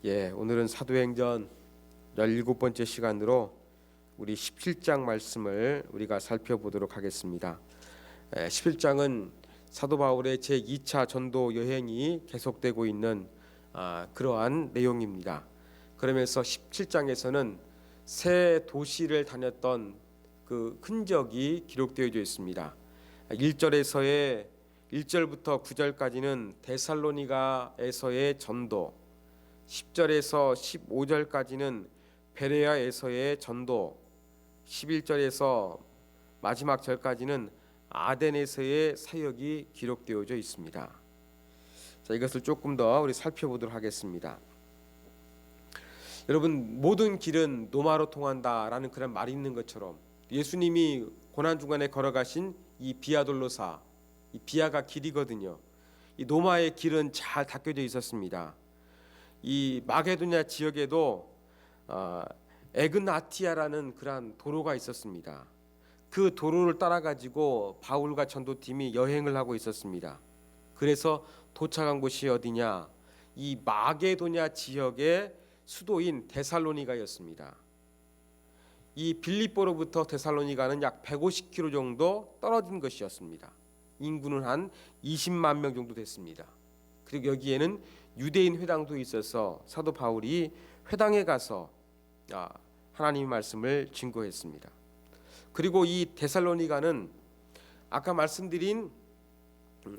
오늘은 사도행전 17번째 시간으로 우리 17장 말씀을 우리가 살펴보도록 하겠습니다. 17장은 사도 바울의 제2차 전도 여행이 계속되고 있는 그러한 내용입니다. 그러면서 17장에서는 새 도시를 다녔던 그 흔적이 기록되어져 있습니다. 1절부터 9절까지는 데살로니가에서의 전도, 10절에서 15절까지는 베레아에서의 전도, 11절에서 마지막 절까지는 아덴에서의 사역이 기록되어져 있습니다. 자, 이것을 조금 더 우리 살펴보도록 하겠습니다. 여러분, 모든 길은 노마로 통한다라는 그런 말이 있는 것처럼 예수님이 고난 중간에 걸어가신 이 비아돌로사, 이 비아가 길이거든요. 이 노마의 길은 잘 닦여져 있었습니다. 이 마게도냐 지역에도 에그나티아라는 그러한 도로가 있었습니다. 그 도로를 따라 가지고 바울과 전도팀이 여행을 하고 있었습니다. 그래서 도착한 곳이 어디냐? 이 마게도냐 지역의 수도인 데살로니가였습니다. 이 빌립보로부터 데살로니가는 약 150km 정도 떨어진 것이었습니다. 인구는 한 20만 명 정도 됐습니다. 그리고 여기에는 유대인 회당도 있어서 사도 바울이 회당에 가서 하나님의 말씀을 증거했습니다. 그리고 이 데살로니가는 아까 말씀드린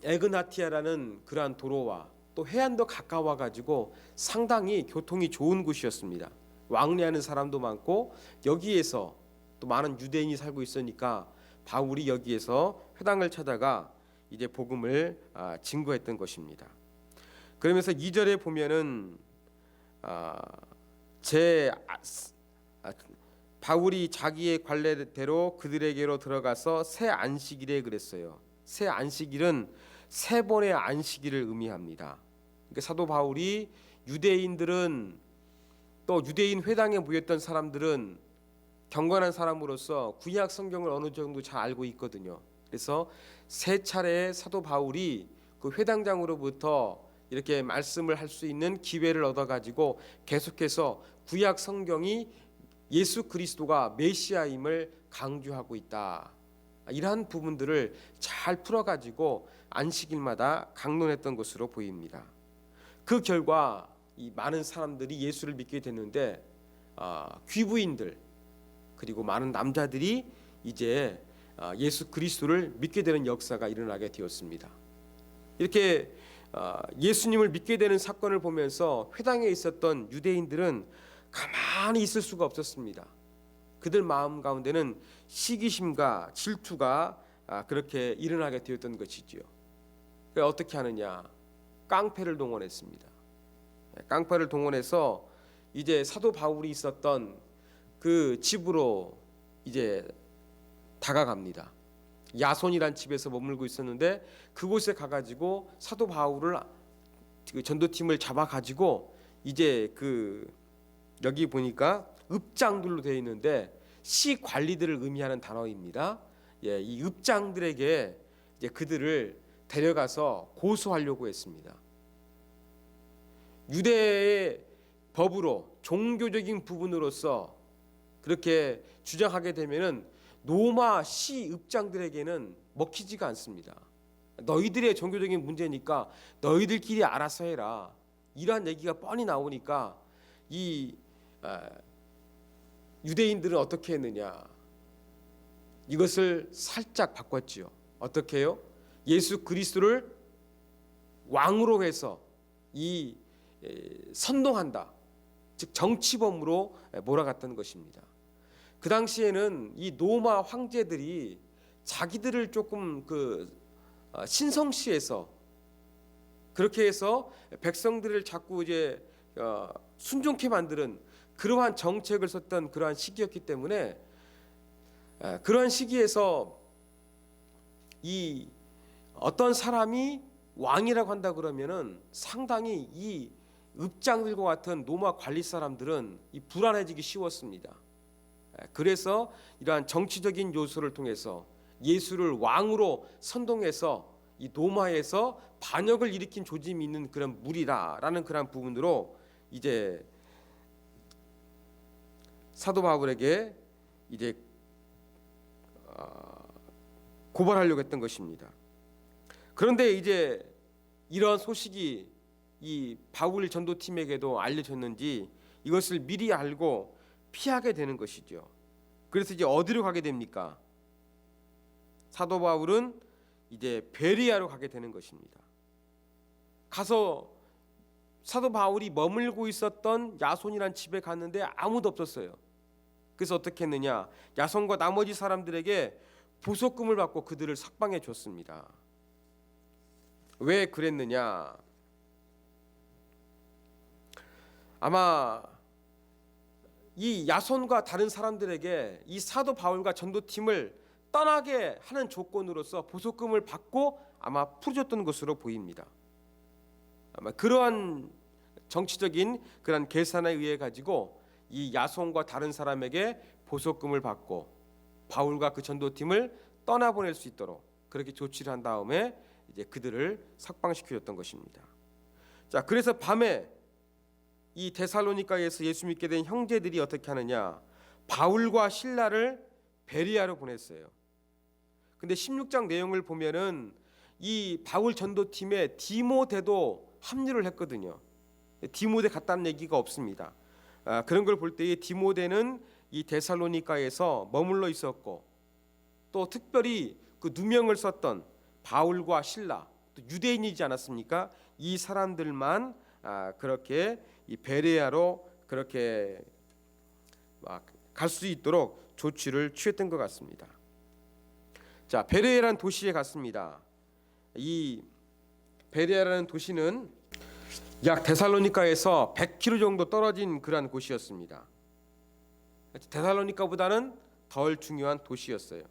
에그나티아라는 그러한 도로와 또 해안도 가까워 가지고 상당히 교통이 좋은 곳이었습니다. 왕래하는 사람도 많고 여기에서 또 많은 유대인이 살고 있으니까 바울이 여기에서 회당을 찾아가 이제 복음을 증거했던 것입니다. 그러면서 2절에 보면은 바울이 자기의 관례대로 그들에게로 들어가서 새 안식일에 그랬어요. 새 안식일은 세 번의 안식일을 의미합니다. 그러니까 사도 바울이 유대인들은 또 유대인 회당에 모였던 사람들은 경건한 사람으로서 구약 성경을 어느 정도 잘 알고 있거든요. 그래서 세 차례 사도 바울이 그 회당장으로부터 이렇게 말씀을 할 수 있는 기회를 얻어가지고 계속해서 구약 성경이 예수 그리스도가 메시아임을 강조하고 있다. 이러한 부분들을 잘 풀어가지고 안식일마다 강론했던 것으로 보입니다. 그 결과 이 많은 사람들이 예수를 믿게 됐는데 귀부인들 그리고 많은 남자들이 이제 예수 그리스도를 믿게 되는 역사가 일어나게 되었습니다. 이렇게 예수님을 믿게 되는 사건을 보면서 회당에 있었던 유대인들은 가만히 있을 수가 없었습니다. 그들 마음 가운데는 시기심과 질투가 그렇게 일어나게 되었던 것이지요. 어떻게 하느냐? 깡패를 동원했습니다. 깡패를 동원해서 이제 사도 바울이 있었던 그 집으로 이제 다가갑니다. 야손이란 집에서 머물고 있었는데 그곳에 가가지고 사도 바울을 전도팀을 잡아가지고 이제 여기 보니까 읍장들로 되어 있는데 시관리들을 의미하는 단어입니다. 이 읍장들에게 이제 그들을 데려가서 고소하려고 했습니다. 유대의 법으로 종교적인 부분으로서 그렇게 주장하게 되면은 로마 시 읍장들에게는 먹히지가 않습니다. 너희들의 종교적인 문제니까 너희들끼리 알아서 해라. 이러한 얘기가 뻔히 나오니까 이 유대인들은 어떻게 했느냐? 이것을 살짝 바꿨지요. 어떻게 해요? 예수 그리스도를 왕으로 해서 선동한다. 즉 정치범으로 몰아갔던 것입니다. 그 당시에는 이 로마 황제들이 자기들을 조금 신성시해서 그렇게 해서 백성들을 자꾸 이제 순종케 만드는 그러한 정책을 썼던 그러한 시기였기 때문에 그러한 시기에서 이 어떤 사람이 왕이라고 한다 그러면은 상당히 이 읍장들과 같은 로마 관리 사람들은 불안해지기 쉬웠습니다. 그래서 이러한 정치적인 요소를 통해서 예수를 왕으로 선동해서 이 로마에서 반역을 일으킨 조짐이 있는 그런 무리다라는 그런 부분으로 이제 사도 바울에게 이제 고발하려고 했던 것입니다. 그런데 이제 이러한 소식이 이 바울 전도팀에게도 알려졌는지 이것을 미리 알고 피하게 되는 것이죠. 그래서 이제 어디로 가게 됩니까? 사도 바울은 이제 베레아로 가게 되는 것입니다. 가서 사도 바울이 머물고 있었던 야손이란 집에 갔는데 아무도 없었어요. 그래서 어떻게 했느냐? 야손과 나머지 사람들에게 보석금을 받고 그들을 석방해 줬습니다. 왜 그랬느냐? 아마 이 야손과 다른 사람들에게 이 사도 바울과 전도팀을 떠나게 하는 조건으로서 보석금을 받고 아마 풀어줬던 것으로 보입니다. 아마 그러한 정치적인 그런 계산에 의해 가지고 이 야손과 다른 사람에게 보석금을 받고 바울과 그 전도팀을 떠나보낼 수 있도록 그렇게 조치를 한 다음에 이제 그들을 석방시켜줬던 것입니다. 자, 그래서 밤에 이 데살로니가에서 예수 믿게 된 형제들이 어떻게 하느냐? 바울과 실라를 베레아로 보냈어요. 근데 16장 내용을 보면은 이 바울 전도팀에 디모데도 합류를 했거든요. 디모데 갔다는 얘기가 없습니다. 그런 걸 볼 때에 디모데는 이 데살로니가에서 머물러 있었고 또 특별히 그 누명을 썼던 바울과 실라, 또 유대인이지 않았습니까? 이 사람들만 그렇게 이 베레아로 그렇게 갈 수 있도록 조치를 취했던 것 같습니다. 자, 베레아라는 도시에 갔습니다. 이 베레아라는 도시는 약 데살로니가에서 100km 정도 떨어진 그러한 곳이었습니다. 데살로니가보다는 덜 중요한 도시였어요.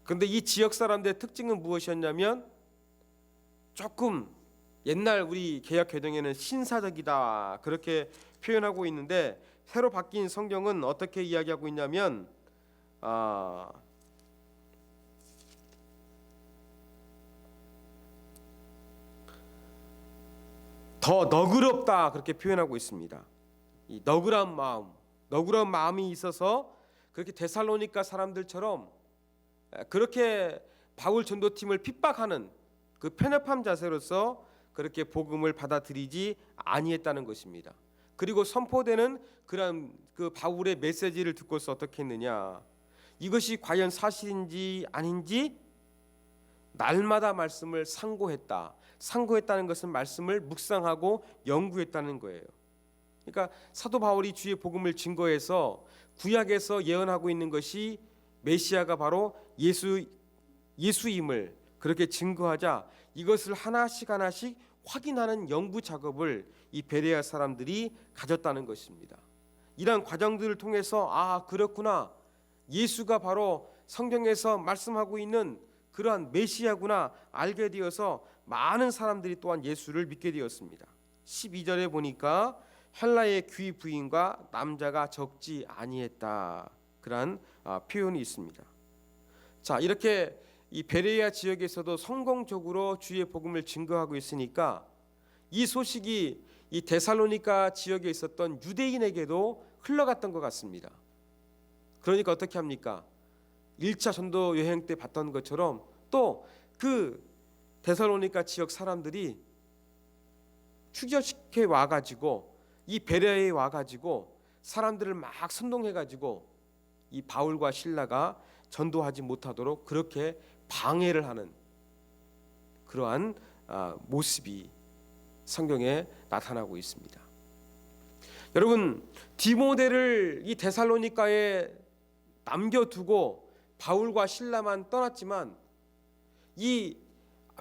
그런데 이 지역 사람들의 특징은 무엇이었냐면 조금 옛날 우리 개역 개정에는 신사적이다 그렇게 표현하고 있는데 새로 바뀐 성경은 어떻게 이야기하고 있냐면 더 너그럽다 그렇게 표현하고 있습니다. 이 너그러운 마음이 있어서 그렇게 데살로니가 사람들처럼 그렇게 바울 전도팀을 핍박하는 그 편협한 자세로서 그렇게 복음을 받아들이지 아니했다는 것입니다. 그리고 선포되는 그런 그 바울의 메시지를 듣고서 어떻게 했느냐? 이것이 과연 사실인지 아닌지 날마다 말씀을 상고했다. 상고했다는 것은 말씀을 묵상하고 연구했다는 거예요. 그러니까 사도 바울이 주의 복음을 증거해서 구약에서 예언하고 있는 것이 메시아가 바로 예수임을 그렇게 증거하자 이것을 하나씩 확인하는 연구 작업을 이 베레아 사람들이 가졌다는 것입니다. 이러한 과정들을 통해서 그렇구나. 예수가 바로 성경에서 말씀하고 있는 그러한 메시아구나 알게 되어서 많은 사람들이 또한 예수를 믿게 되었습니다. 12절에 보니까 헬라의 귀 부인과 남자가 적지 아니했다. 그러한 표현이 있습니다. 자, 이렇게 이 베레아 지역에서도 성공적으로 주의 복음을 증거하고 있으니까 이 소식이 이 데살로니가 지역에 있었던 유대인에게도 흘러갔던 것 같습니다. 그러니까 어떻게 합니까? 1차 전도 여행 때 봤던 것처럼 또 그 데살로니가 지역 사람들이 추격해 와가지고 이 베레아에 와가지고 사람들을 막 선동해가지고 이 바울과 실라가 전도하지 못하도록 그렇게 방해를 하는 그러한 모습이 성경에 나타나고 있습니다. 여러분, 디모데를 이 데살로니가에 남겨두고 바울과 실라만 떠났지만 이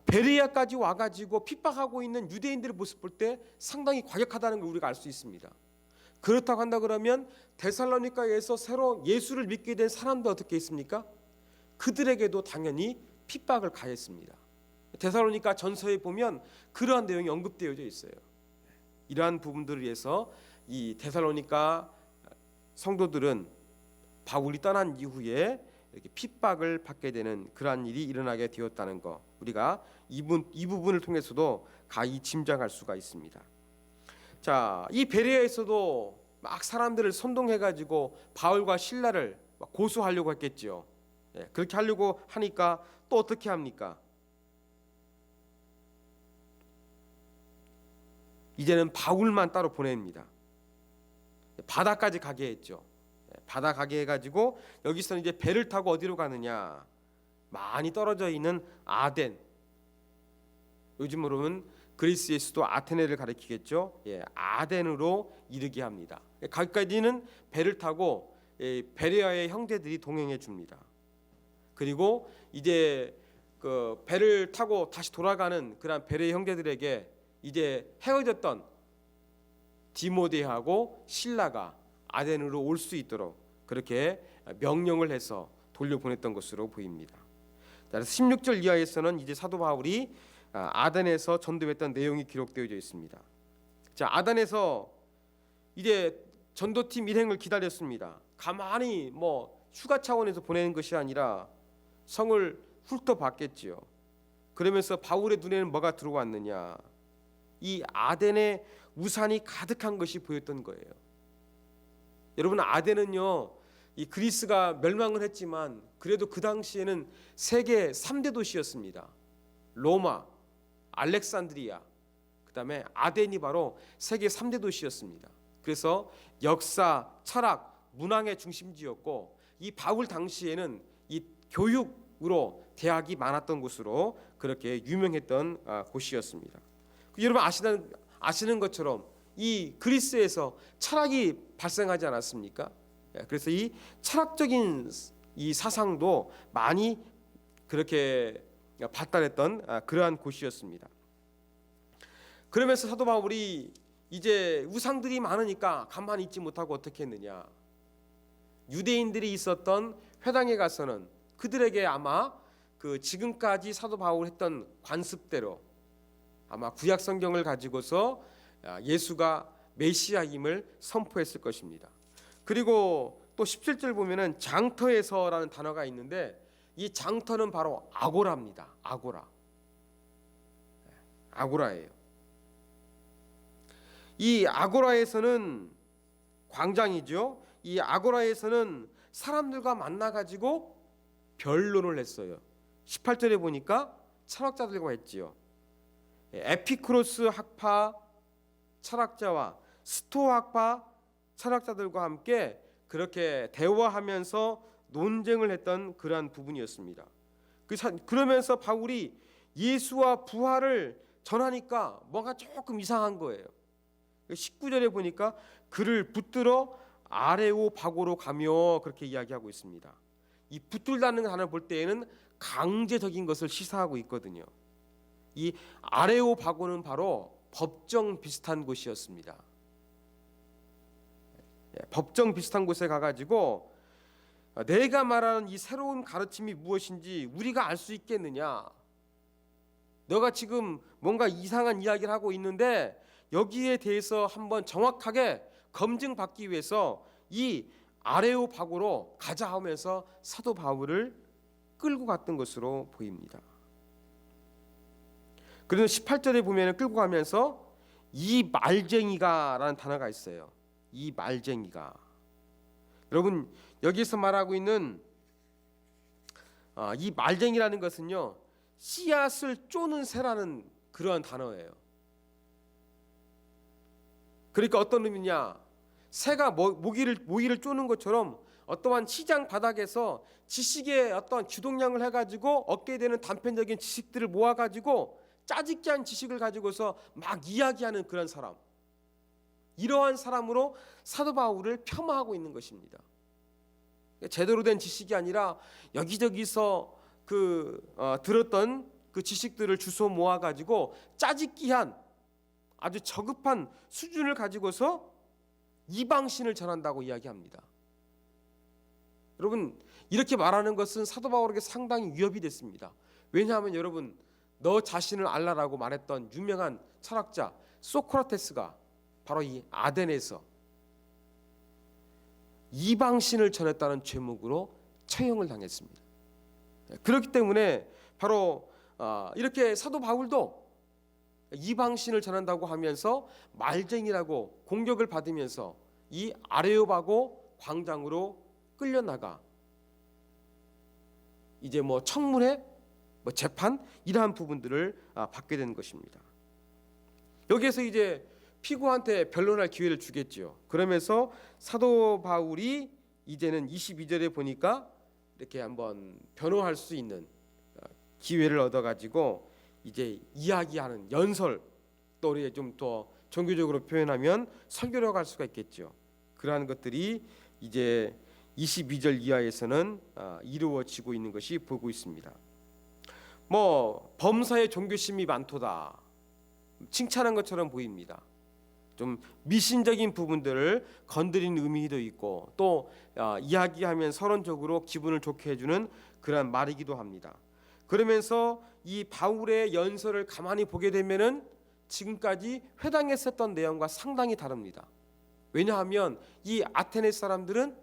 베레아까지 와가지고 핍박하고 있는 유대인들의 모습 볼 때 상당히 과격하다는 걸 우리가 알 수 있습니다. 그렇다고 한다 그러면 데살로니가에서 새로 예수를 믿게 된 사람도 어떻게 있습니까? 그들에게도 당연히 핍박을 가했습니다. 데살로니가 전서에 보면 그러한 내용이 언급되어져 있어요. 이러한 부분들을 위해서 이 데살로니가 성도들은 바울이 떠난 이후에 이렇게 핍박을 받게 되는 그러한 일이 일어나게 되었다는 것, 우리가 이 부분을 통해서도 가히 짐작할 수가 있습니다. 자, 이 베레아에서도 막 사람들을 선동해가지고 바울과 실라를 막 고소하려고 했겠지요. 예, 그렇게 하려고 하니까 또 어떻게 합니까? 이제는 바울만 따로 보냅니다. 바다까지 가게 했죠. 바다 가게 해가지고 여기서는 이제 배를 타고 어디로 가느냐? 많이 떨어져 있는 아덴. 요즘으로는 그리스의 수도 아테네를 가리키겠죠. 예, 아덴으로 이르게 합니다. 거기까지는 배를 타고 베레아의 형제들이 동행해 줍니다. 그리고 이제 그 배를 타고 다시 돌아가는 그런 베레아 형제들에게 이제 헤어졌던 디모데하고 실라가 아덴으로 올 수 있도록 그렇게 명령을 해서 돌려보냈던 것으로 보입니다. 그래서 16절 이하에서는 이제 사도 바울이 아덴에서 전도했던 내용이 기록되어 있습니다. 자, 아덴에서 이제 전도팀 일행을 기다렸습니다. 가만히 뭐 휴가 차원에서 보내는 것이 아니라 성을 훑어봤겠지요. 그러면서 바울의 눈에는 뭐가 들어왔느냐? 이 아덴의 우산이 가득한 것이 보였던 거예요. 여러분, 아덴은요, 이 그리스가 멸망을 했지만 그래도 그 당시에는 세계 3대 도시였습니다. 로마, 알렉산드리아, 그다음에 아덴이 바로 세계 3대 도시였습니다. 그래서 역사, 철학, 문학의 중심지였고 이 바울 당시에는 이 교육으로 대학이 많았던 곳으로 그렇게 유명했던 곳이었습니다. 여러분 아시는 것처럼 이 그리스에서 철학이 발생하지 않았습니까? 그래서 이 철학적인 이 사상도 많이 그렇게 발달했던 그러한 곳이었습니다. 그러면서 사도 바울이 이제 우상들이 많으니까 가만히 있지 못하고 어떻게 했느냐? 유대인들이 있었던 회당에 가서는 그들에게 아마 그 지금까지 사도 바울이 했던 관습대로 아마 구약 성경을 가지고서 예수가 메시아임을 선포했을 것입니다. 그리고 또 17절 보면은 장터에서라는 단어가 있는데 이 장터는 바로 아고라입니다. 아고라예요. 이 아고라에서는 광장이죠. 이 아고라에서는 사람들과 만나 가지고 변론을 했어요. 18절에 보니까 철학자들과 했지요. 에피쿠로스 학파 철학자와 스토 학파 철학자들과 함께 그렇게 대화하면서 논쟁을 했던 그러한 부분이었습니다. 그러면서 바울이 예수와 부활을 전하니까 뭔가 조금 이상한 거예요. 19절에 보니까 그를 붙들어 아레오바고로 가며 그렇게 이야기하고 있습니다. 이 붙들다는 단어를 볼 때에는 강제적인 것을 시사하고 있거든요. 이 아레오바고는 바로 법정 비슷한 곳이었습니다. 법정 비슷한 곳에 가가지고 내가 말하는 이 새로운 가르침이 무엇인지 우리가 알 수 있겠느냐? 너가 지금 뭔가 이상한 이야기를 하고 있는데 여기에 대해서 한번 정확하게 검증받기 위해서 이 아레오바고로 가자 하면서 사도 바울을 끌고 갔던 것으로 보입니다. 그래서 18절에 보면 끌고 가면서 이 말쟁이가라는 단어가 있어요. 이 말쟁이가. 여러분 여기서 말하고 있는 이 말쟁이라는 것은요, 씨앗을 쪼는 새라는 그러한 단어예요. 그러니까 어떤 의미냐? 새가 모기를 쪼는 것처럼 어떠한 시장 바닥에서 지식의 어떤 주동량을 해가지고 얻게 되는 단편적인 지식들을 모아가지고 짜집기한 지식을 가지고서 막 이야기하는 그런 사람. 이러한 사람으로 사도 바울을 폄하하고 있는 것입니다. 제대로 된 지식이 아니라 여기저기서 들었던 그 지식들을 주워 모아가지고 짜집기한 아주 저급한 수준을 가지고서 이방신을 전한다고 이야기합니다. 여러분 이렇게 말하는 것은 사도 바울에게 상당히 위협이 됐습니다. 왜냐하면 여러분 너 자신을 알라라고 말했던 유명한 철학자 소크라테스가 바로 이 아덴에서 이방신을 전했다는 죄목으로 처형을 당했습니다. 그렇기 때문에 바로 이렇게 사도 바울도 이방신을 전한다고 하면서 말쟁이라고 공격을 받으면서 이 아레오바고 광장으로 끌려나가 이제 청문회, 재판 이러한 부분들을 받게 되는 것입니다. 여기에서 이제 피고한테 변론할 기회를 주겠죠. 그러면서 사도 바울이 이제는 22절에 보니까 이렇게 한번 변호할 수 있는 기회를 얻어가지고 이제 이야기하는 연설, 또 우리 좀 더 종교적으로 표현하면 설교로 갈 수가 있겠죠. 그러한 것들이 이제 22절 이하에서는 이루어지고 있는 것이 보고 있습니다. 범사에 종교심이 많도다 칭찬한 것처럼 보입니다. 좀 미신적인 부분들을 건드리는 의미도 있고 또 이야기하면 서론적으로 기분을 좋게 해주는 그런 말이기도 합니다. 그러면서 이 바울의 연설을 가만히 보게 되면은 지금까지 회당했었던 내용과 상당히 다릅니다. 왜냐하면 이 아테네 사람들은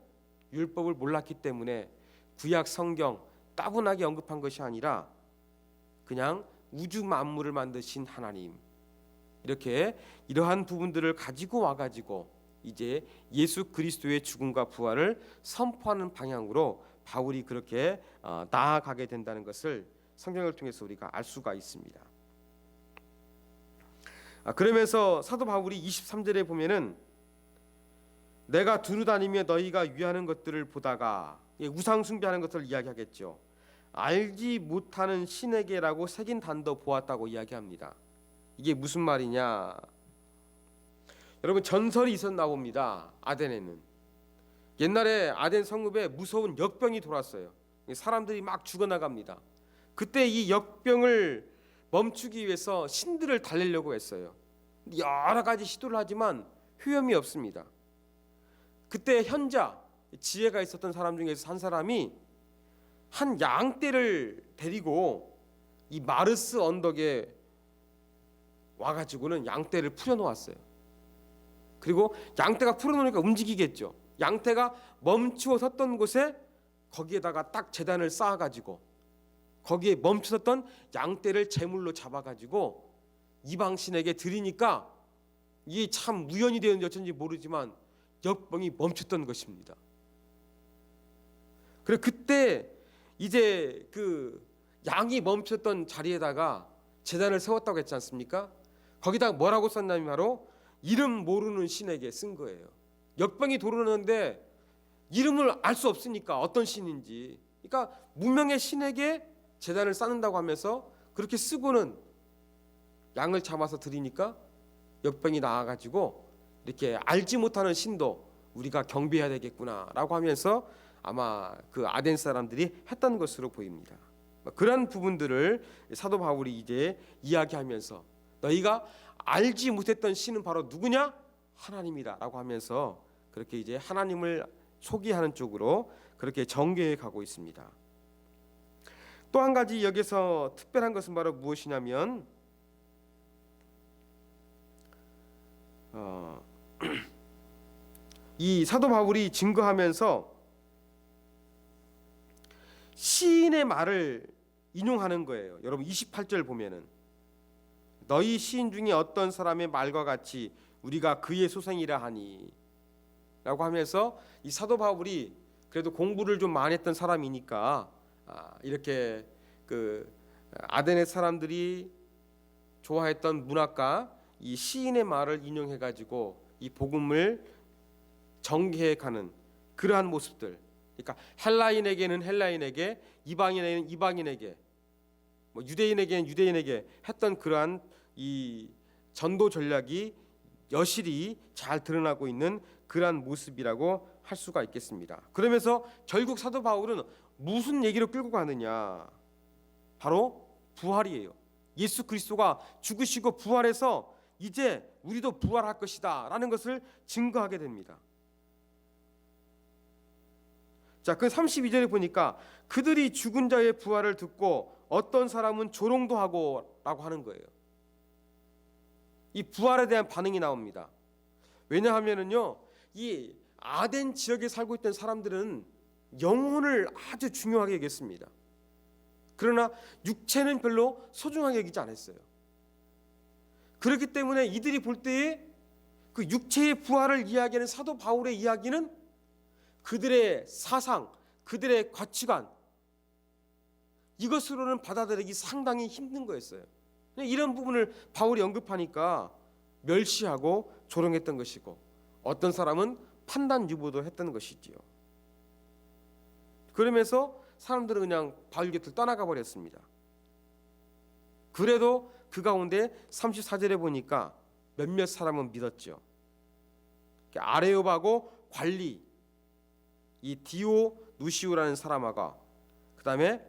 율법을 몰랐기 때문에 구약 성경 따분하게 언급한 것이 아니라 그냥 우주 만물을 만드신 하나님, 이렇게 이러한 부분들을 가지고 와가지고 이제 예수 그리스도의 죽음과 부활을 선포하는 방향으로 바울이 그렇게 나아가게 된다는 것을 성경을 통해서 우리가 알 수가 있습니다. 그러면서 사도 바울이 23절에 보면은 내가 두루 다니며 너희가 위하는 것들을 보다가 우상 숭배하는 것을 이야기하겠죠. 알지 못하는 신에게라고 새긴 단도 보았다고 이야기합니다. 이게 무슨 말이냐? 여러분 전설이 있었나 봅니다. 아덴에는 옛날에 아덴 성읍에 무서운 역병이 돌았어요. 사람들이 막 죽어나갑니다. 그때 이 역병을 멈추기 위해서 신들을 달래려고 했어요. 여러 가지 시도를 하지만 효험이 없습니다. 그때 현자 지혜가 있었던 사람 중에서 한 사람이 한 양떼를 데리고 이 마르스 언덕에 와가지고는 양떼를 풀어놓았어요. 그리고 양떼가 풀어놓으니까 움직이겠죠. 양떼가 멈추어 섰던 곳에 거기에다가 딱 제단을 쌓아가지고 거기에 멈춰섰던 양떼를 제물로 잡아가지고 이방신에게 드리니까 이게 참 우연이 되었는지 어쩐지 모르지만 역병이 멈췄던 것입니다. 그래 그때 이제 그 양이 멈췄던 자리에다가 제단을 세웠다고 했지 않습니까? 거기다가 뭐라고 썼냐면 바로 이름 모르는 신에게 쓴 거예요. 역병이 도르는데 이름을 알 수 없으니까 어떤 신인지. 그러니까 무명의 신에게 제단을 쌓는다고 하면서 그렇게 쓰고는 양을 잡아서 드리니까 역병이 나와가지고 이렇게 알지 못하는 신도 우리가 경배해야 되겠구나라고 하면서 아마 그 아덴 사람들이 했던 것으로 보입니다. 그런 부분들을 사도 바울이 이제 이야기하면서 너희가 알지 못했던 신은 바로 누구냐? 하나님이다라고 하면서 그렇게 이제 하나님을 소개하는 쪽으로 그렇게 전개해 가고 있습니다. 또 한 가지 여기서 특별한 것은 바로 무엇이냐면 이 사도 바울이 증거하면서 시인의 말을 인용하는 거예요. 여러분 28절 보면은 너희 시인 중에 어떤 사람의 말과 같이 우리가 그의 소생이라 하니 라고 하면서 이 사도 바울이 그래도 공부를 좀 많이 했던 사람이니까 이렇게 그 아데네 사람들이 좋아했던 문학가 이 시인의 말을 인용해 가지고 이 복음을 전개해 가는 그러한 모습들. 그러니까 헬라인에게는 헬라인에게, 이방인에게는 이방인에게, 유대인에게는 유대인에게 했던 그러한 이 전도 전략이 여실히 잘 드러나고 있는 그러한 모습이라고 할 수가 있겠습니다. 그러면서 결국 사도 바울은 무슨 얘기로 끌고 가느냐? 바로 부활이에요. 예수 그리스도가 죽으시고 부활해서 이제 우리도 부활할 것이다 라는 것을 증거하게 됩니다. 자, 그 32절에 보니까 그들이 죽은 자의 부활을 듣고 어떤 사람은 조롱도 하고 라고 하는 거예요. 이 부활에 대한 반응이 나옵니다. 왜냐하면은요, 이 아덴 지역에 살고 있던 사람들은 영혼을 아주 중요하게 여겼습니다. 그러나 육체는 별로 소중하게 여기지 않았어요. 그렇기 때문에 이들이 볼 때에 그 육체의 부활을 이야기하는 사도 바울의 이야기는 그들의 사상, 그들의 가치관, 이것으로는 받아들이기 상당히 힘든 거였어요. 이런 부분을 바울이 언급하니까 멸시하고 조롱했던 것이고, 어떤 사람은 판단 유보도 했던 것이지요. 그러면서 사람들은 그냥 바울 곁을 떠나가 버렸습니다. 그래도 그 가운데 34절에 보니까 몇몇 사람은 믿었죠. 아레오바고 관리, 이 디오누시우라는 사람하고, 그 다음에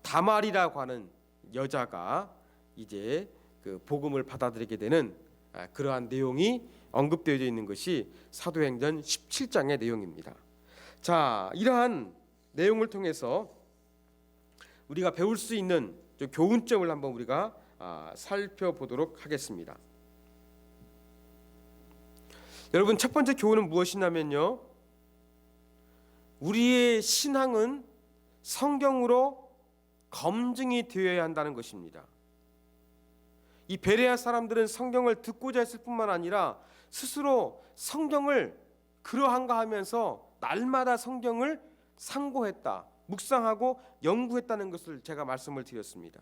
다말이라고 하는 여자가 이제 그 복음을 받아들이게 되는 그러한 내용이 언급되어 있는 것이 사도행전 17장의 내용입니다. 자, 이러한 내용을 통해서 우리가 배울 수 있는 교훈점을 한번 우리가 살펴보도록 하겠습니다. 여러분, 첫 번째 교훈은 무엇이냐면요, 우리의 신앙은 성경으로 검증이 되어야 한다는 것입니다. 이 베레아 사람들은 성경을 듣고자 했을 뿐만 아니라 스스로 성경을 그러한가 하면서 날마다 성경을 상고했다, 묵상하고 연구했다는 것을 제가 말씀을 드렸습니다.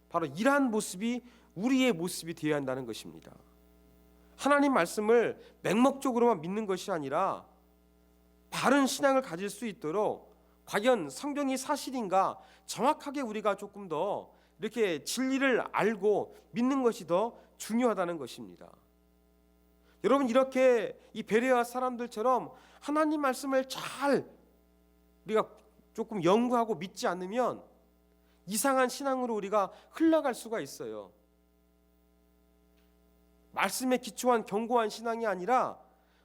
바로 이러한 모습이 우리의 모습이 되어야 한다는 것입니다. 하나님 말씀을 맹목적으로만 믿는 것이 아니라 바른 신앙을 가질 수 있도록 과연 성경이 사실인가 정확하게 우리가 조금 더 이렇게 진리를 알고 믿는 것이 더 중요하다는 것입니다. 여러분, 이렇게 이 베레아 사람들처럼 하나님 말씀을 잘 우리가 조금 연구하고 믿지 않으면 이상한 신앙으로 우리가 흘러갈 수가 있어요. 말씀에 기초한 견고한 신앙이 아니라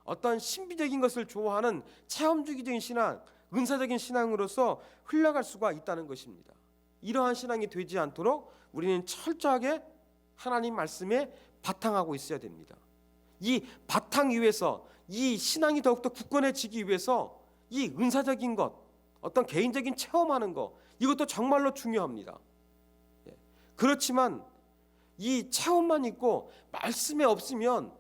어떤 신비적인 것을 좋아하는 체험주의적인 신앙, 은사적인 신앙으로서 흘러갈 수가 있다는 것입니다. 이러한 신앙이 되지 않도록 우리는 철저하게 하나님 말씀에 바탕하고 있어야 됩니다. 이 바탕 위에서 이 신앙이 더욱더 굳건해지기 위해서 이 은사적인 것, 어떤 개인적인 체험하는 것, 이것도 정말로 중요합니다. 그렇지만 이 체험만 있고 말씀에 없으면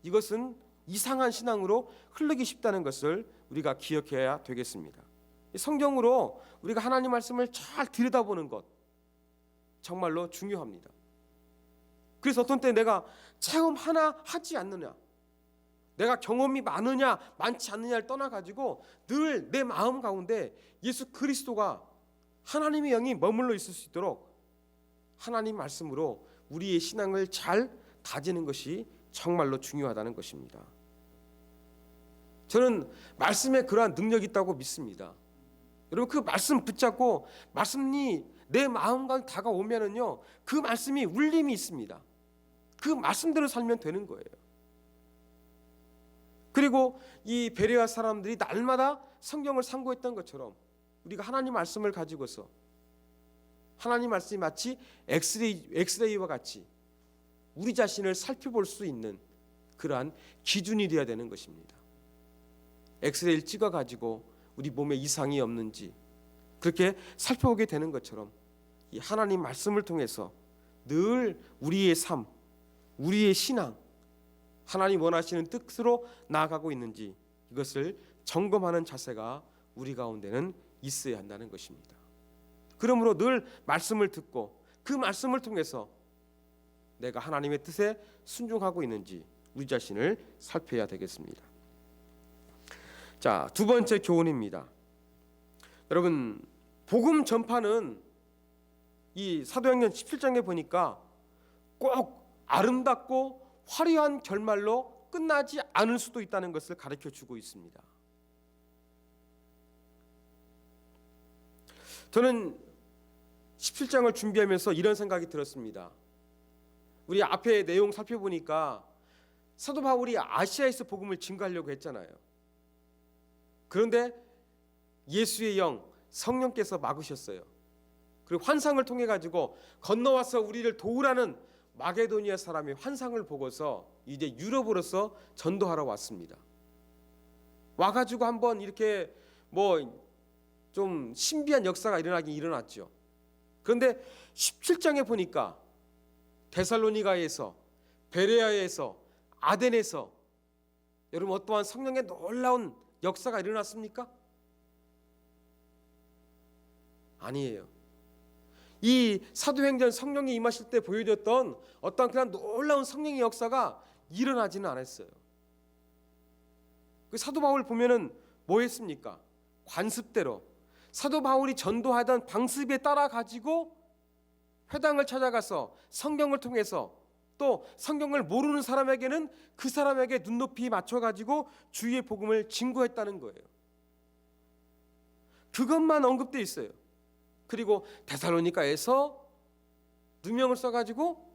이것은 이상한 신앙으로 흐르기 쉽다는 것을 우리가 기억해야 되겠습니다. 성경으로 우리가 하나님 말씀을 잘 들여다보는 것 정말로 중요합니다. 그래서 어떤 때 내가 체험 하나 하지 않느냐, 내가 경험이 많으냐 많지 않느냐를 떠나가지고 늘 내 마음 가운데 예수 그리스도가 하나님의 영이 머물러 있을 수 있도록 하나님 말씀으로 우리의 신앙을 잘 다지는 것이 정말로 중요하다는 것입니다. 저는 말씀에 그러한 능력이 있다고 믿습니다. 여러분, 그 말씀 붙잡고 말씀이 내 마음과 다가오면은요, 그 말씀이 울림이 있습니다. 그 말씀대로 살면 되는 거예요. 그리고 이 베레아 사람들이 날마다 성경을 상고했던 것처럼 우리가 하나님 말씀을 가지고서 하나님 말씀이 마치 엑스레이와 같이 우리 자신을 살펴볼 수 있는 그러한 기준이 되어야 되는 것입니다. 엑스레이를 찍어가지고 우리 몸에 이상이 없는지 그렇게 살펴보게 되는 것처럼 이 하나님 말씀을 통해서 늘 우리의 삶, 우리의 신앙, 하나님 원하시는 뜻으로 나아가고 있는지 이것을 점검하는 자세가 우리 가운데는 있어야 한다는 것입니다. 그러므로 늘 말씀을 듣고 그 말씀을 통해서 내가 하나님의 뜻에 순종하고 있는지 우리 자신을 살펴야 되겠습니다. 자, 두 번째 교훈입니다. 여러분, 복음 전파는 이 사도행전 17장에 보니까 꼭 아름답고 화려한 결말로 끝나지 않을 수도 있다는 것을 가르쳐 주고 있습니다. 저는 17장을 준비하면서 이런 생각이 들었습니다. 우리 앞에 내용 살펴보니까 사도 바울이 아시아에서 복음을 증거하려고 했잖아요. 그런데 예수의 영, 성령께서 막으셨어요. 그리고 환상을 통해 가지고 건너와서 우리를 도우라는 마게도니아 사람의 환상을 보고서 이제 유럽으로서 전도하러 왔습니다. 와가지고 한번 이렇게 좀 신비한 역사가 일어나긴 일어났죠. 그런데 17장에 보니까 데살로니가에서, 베레아에서, 아덴에서 여러분 어떠한 성령의 놀라운 역사가 일어났습니까? 아니에요. 이 사도행전 성령이 임하실 때 보여줬던 어떤 그런 놀라운 성령의 역사가 일어나지는 않았어요. 그 사도 바울 보면은 뭐 했습니까? 관습대로 사도 바울이 전도하던 방습에 따라 가지고 회당을 찾아가서 성경을 통해서 또 성경을 모르는 사람에게는 그 사람에게 눈높이 맞춰가지고 주의 복음을 증거했다는 거예요. 그것만 언급되어 있어요. 그리고 데살로니가에서 누명을 써가지고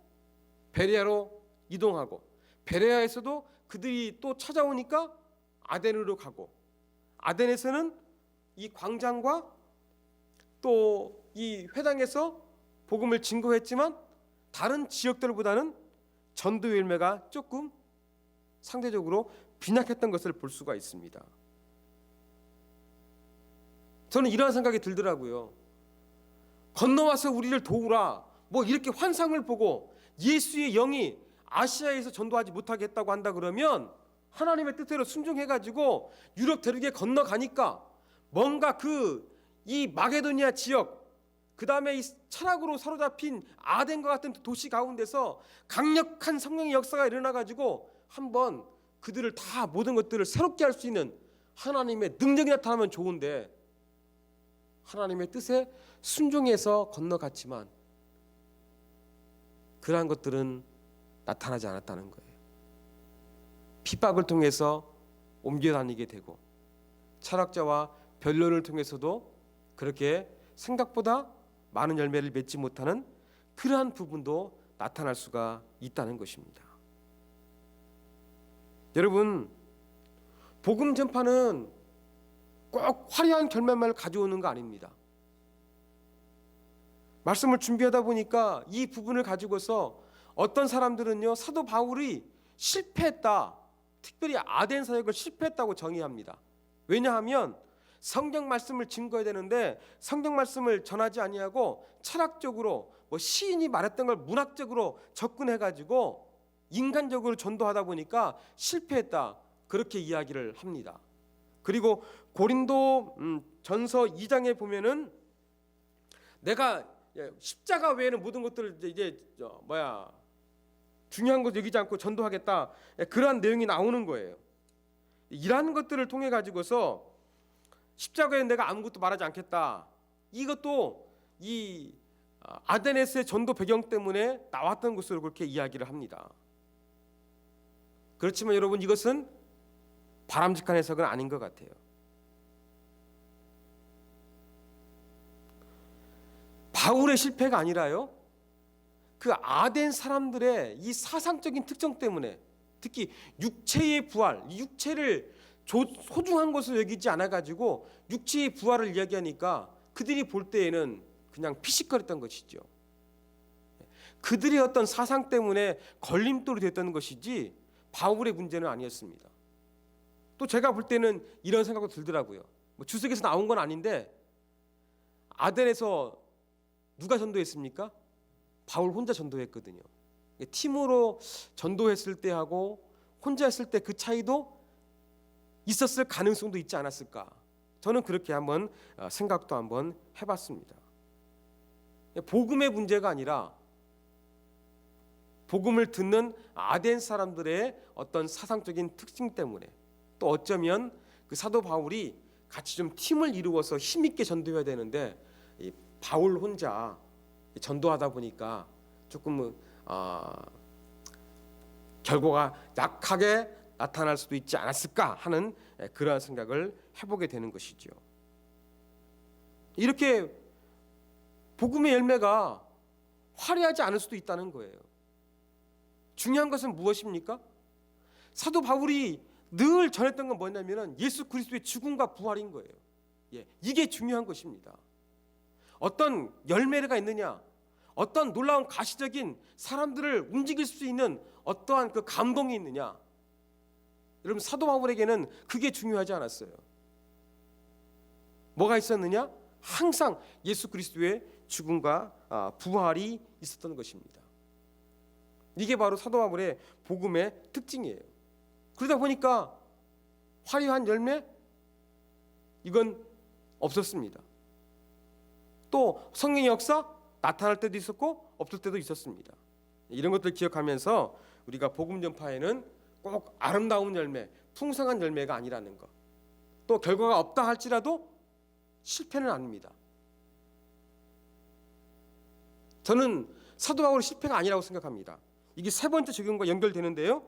베레아로 이동하고, 베레아에서도 그들이 또 찾아오니까 아덴으로 가고, 아덴에서는 이 광장과 또 이 회당에서 복음을 증거했지만 다른 지역들보다는 전도 열매가 조금 상대적으로 빈약했던 것을 볼 수가 있습니다. 저는 이런 생각이 들더라고요. 건너와서 우리를 도우라, 뭐 이렇게 환상을 보고 예수의 영이 아시아에서 전도하지 못하게 했다고 한다 그러면 하나님의 뜻대로 순종해가지고 유럽 대륙에 건너가니까 뭔가 이 마게도니아 지역, 그 다음에 이 철학으로 사로잡힌 아덴과 같은 도시 가운데서 강력한 성령의 역사가 일어나가지고 한번 그들을 다 모든 것들을 새롭게 할 수 있는 하나님의 능력이 나타나면 좋은데, 하나님의 뜻에 순종해서 건너갔지만 그러한 것들은 나타나지 않았다는 거예요. 핍박을 통해서 옮겨 다니게 되고, 철학자와 변론을 통해서도 그렇게 생각보다 많은 열매를 맺지 못하는 그러한 부분도 나타날 수가 있다는 것입니다. 여러분, 복음 전파는 꼭 화려한 결말만을 가져오는 거 아닙니다. 말씀을 준비하다 보니까 이 부분을 가지고서 어떤 사람들은요, 사도 바울이 실패했다, 특별히 아덴 사역을 실패했다고 정의합니다. 왜냐하면 성경 말씀을 증거해야 되는데 성경 말씀을 전하지 아니하고 철학적으로 뭐 시인이 말했던 걸 문학적으로 접근해가지고 인간적으로 전도하다 보니까 실패했다, 그렇게 이야기를 합니다. 그리고 고린도 전서 2장에 보면은 내가 십자가 외에는 모든 것들을 이제 중요한 것 여기지 않고 전도하겠다, 그러한 내용이 나오는 거예요. 이러한 것들을 통해 가지고서 십자가에 내가 아무것도 말하지 않겠다, 이것도 이 아데네스의 전도 배경 때문에 나왔던 것으로 그렇게 이야기를 합니다. 그렇지만 여러분, 이것은 바람직한 해석은 아닌 것 같아요. 바울의 실패가 아니라요, 그 아덴 사람들의 이 사상적인 특성 때문에, 특히 육체의 부활, 이 육체를 소중한 것으로 여기지 않아가지고 육체의 부활을 이야기하니까 그들이 볼 때에는 그냥 피식거렸던 것이죠. 그들의 어떤 사상 때문에 걸림돌이 됐던 것이지 바울의 문제는 아니었습니다. 또 제가 볼 때는 이런 생각도 들더라고요. 뭐 주석에서 나온 건 아닌데, 아덴에서 누가 전도했습니까? 바울 혼자 전도했거든요. 팀으로 전도했을 때하고 혼자 했을 때 그 차이도 있었을 가능성도 있지 않았을까, 저는 그렇게 한번 생각도 한번 해봤습니다. 복음의 문제가 아니라 복음을 듣는 아덴 사람들의 어떤 사상적인 특징 때문에, 또 어쩌면 그 사도 바울이 같이 좀 팀을 이루어서 힘있게 전도해야 되는데 이 바울 혼자 전도하다 보니까 조금 결과가 약하게 나타날 수도 있지 않았을까 하는 그러한 생각을 해보게 되는 것이죠. 이렇게 복음의 열매가 화려하지 않을 수도 있다는 거예요. 중요한 것은 무엇입니까? 사도 바울이 늘 전했던 건 뭐냐면 예수 그리스도의 죽음과 부활인 거예요. 이게 중요한 것입니다. 어떤 열매가 있느냐, 어떤 놀라운 가시적인 사람들을 움직일 수 있는 어떠한 그 감동이 있느냐, 여러분 사도 바울에게는 그게 중요하지 않았어요. 뭐가 있었느냐? 항상 예수 그리스도의 죽음과 부활이 있었던 것입니다. 이게 바로 사도 바울의 복음의 특징이에요. 그러다 보니까 화려한 열매 이건 없었습니다. 또 성령의 역사 나타날 때도 있었고 없을 때도 있었습니다. 이런 것들 기억하면서 우리가 복음 전파에는 꼭 아름다운 열매, 풍성한 열매가 아니라는 것, 또 결과가 없다 할지라도 실패는 아닙니다. 저는 사도 바울의 실패가 아니라고 생각합니다. 이게 세 번째 적용과 연결되는데요.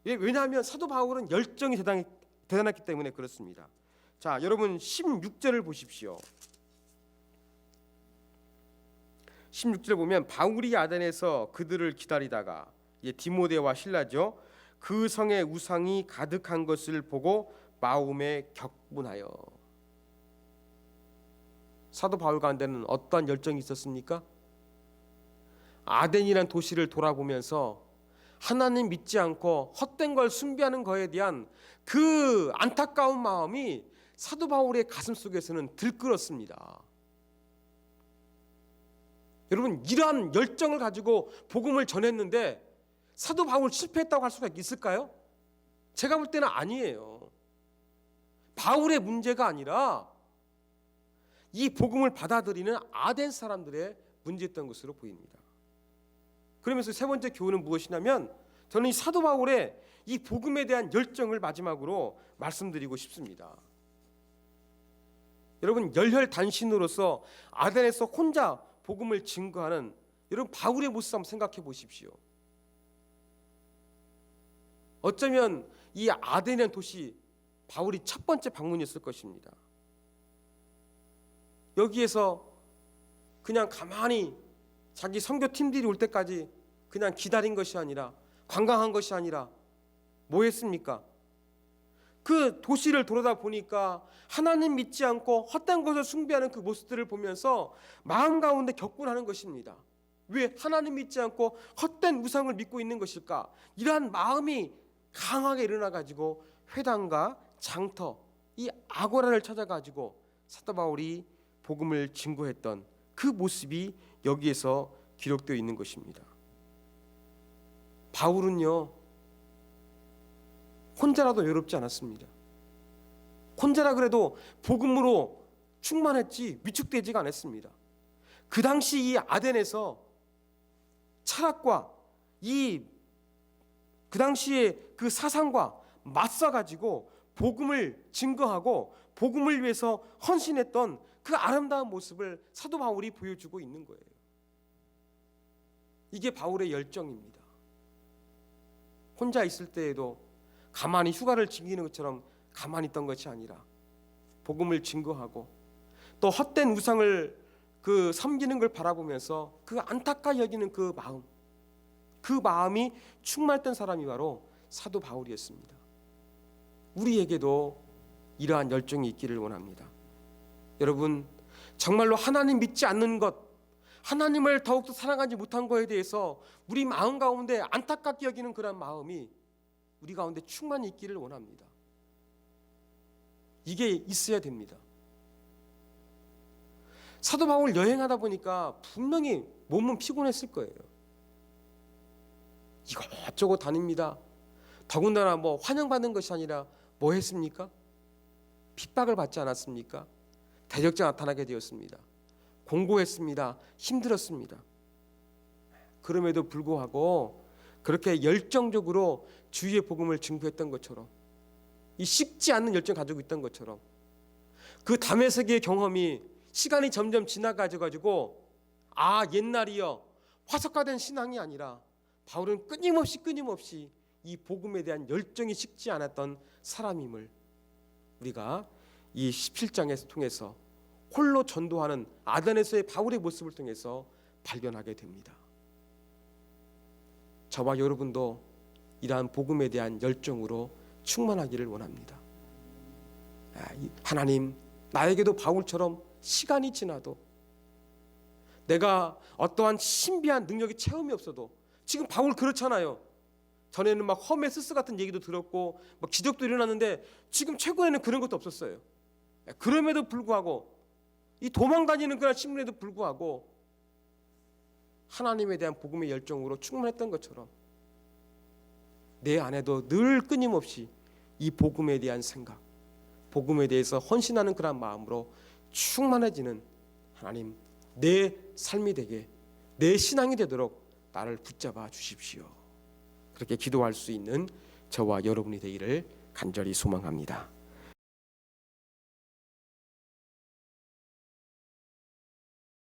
왜냐하면 사도 바울은 열정이 대단했기 때문에 그렇습니다. 자, 여러분 16절을 보십시오. 16절 보면 바울이 아덴에서 그들을 기다리다가 디모데와 실라죠. 그 성에 우상이 가득한 것을 보고 마음에 격분하여. 사도 바울 가운데는 어떠한 열정이 있었습니까? 아덴이라는 도시를 돌아보면서 하나님 믿지 않고 헛된 걸 숭배하는 것에 대한 그 안타까운 마음이 사도 바울의 가슴 속에서는 들끓었습니다. 여러분, 이러한 열정을 가지고 복음을 전했는데 사도 바울 실패했다고 할 수가 있을까요? 제가 볼 때는 아니에요. 바울의 문제가 아니라 이 복음을 받아들이는 아덴 사람들의 문제였던 것으로 보입니다. 그러면서 세 번째 교훈은 무엇이냐면, 저는 이 사도 바울의 이 복음에 대한 열정을 마지막으로 말씀드리고 싶습니다. 여러분, 열혈단신으로서 아덴에서 혼자 복음을 증거하는 여러분 바울의 모습 한번 생각해 보십시오. 어쩌면 이 아덴이라는 도시 바울이 첫 번째 방문이었을 것입니다. 여기에서 그냥 가만히 자기 선교팀들이 올 때까지 그냥 기다린 것이 아니라, 관광한 것이 아니라 뭐 했습니까? 그 도시를 돌아다 보니까 하나님 믿지 않고 헛된 것을 숭배하는 그 모습들을 보면서 마음 가운데 격분하는 것입니다. 왜 하나님 믿지 않고 헛된 우상을 믿고 있는 것일까? 이러한 마음이 강하게 일어나가지고 회당과 장터, 이 아고라를 찾아가지고 사도 바울이 복음을 증거했던 그 모습이 여기에서 기록되어 있는 것입니다. 바울은요, 혼자라도 외롭지 않았습니다. 혼자라 그래도 복음으로 충만했지 위축되지가 않았습니다. 그 당시 이 아덴에서 철학과 그 당시의 그 사상과 맞서가지고 복음을 증거하고 복음을 위해서 헌신했던 그 아름다운 모습을 사도 바울이 보여주고 있는 거예요. 이게 바울의 열정입니다. 혼자 있을 때에도 가만히 휴가를 즐기는 것처럼 가만히 있던 것이 아니라 복음을 증거하고 또 헛된 우상을 섬기는 걸 바라보면서 그 안타까이 여기는 그 마음이 충만했던 사람이 바로 사도 바울이었습니다. 우리에게도 이러한 열정이 있기를 원합니다. 여러분, 정말로 하나님 믿지 않는 것, 하나님을 더욱더 사랑하지 못한 것에 대해서 우리 마음 가운데 안타깝게 여기는 그런 마음이 우리 가운데 충만히 있기를 원합니다. 이게 있어야 됩니다. 사도 바울 여행하다 보니까 분명히 몸은 피곤했을 거예요. 이것저것 다닙니다. 더군다나 환영받는 것이 아니라 뭐 했습니까? 핍박을 받지 않았습니까? 대적자 나타나게 되었습니다. 공고했습니다. 힘들었습니다. 그럼에도 불구하고 그렇게 열정적으로 주의 복음을 증거했던 것처럼, 이 식지 않는 열정 가지고 있던 것처럼, 그 다메섹의 경험이 시간이 점점 지나가지고 옛날이여 화석화된 신앙이 아니라 바울은 끊임없이 이 복음에 대한 열정이 식지 않았던 사람임을 우리가 이 17장에서 통해서 홀로 전도하는 아덴에서의 바울의 모습을 통해서 발견하게 됩니다. 저와 여러분도 이러한 복음에 대한 열정으로 충만하기를 원합니다. 하나님, 나에게도 바울처럼 시간이 지나도 내가 어떠한 신비한 능력의 체험이 없어도, 지금 바울 그렇잖아요. 전에는 허메스스 같은 얘기도 들었고 기적도 일어났는데 지금 최근에는 그런 것도 없었어요. 그럼에도 불구하고, 이 도망다니는 그런 신문에도 불구하고 하나님에 대한 복음의 열정으로 충만했던 것처럼 내 안에도 늘 끊임없이 이 복음에 대한 생각, 복음에 대해서 헌신하는 그런 마음으로 충만해지는 하나님, 내 삶이 되게, 내 신앙이 되도록 나를 붙잡아 주십시오. 그렇게 기도할 수 있는 저와 여러분이 되기를 간절히 소망합니다.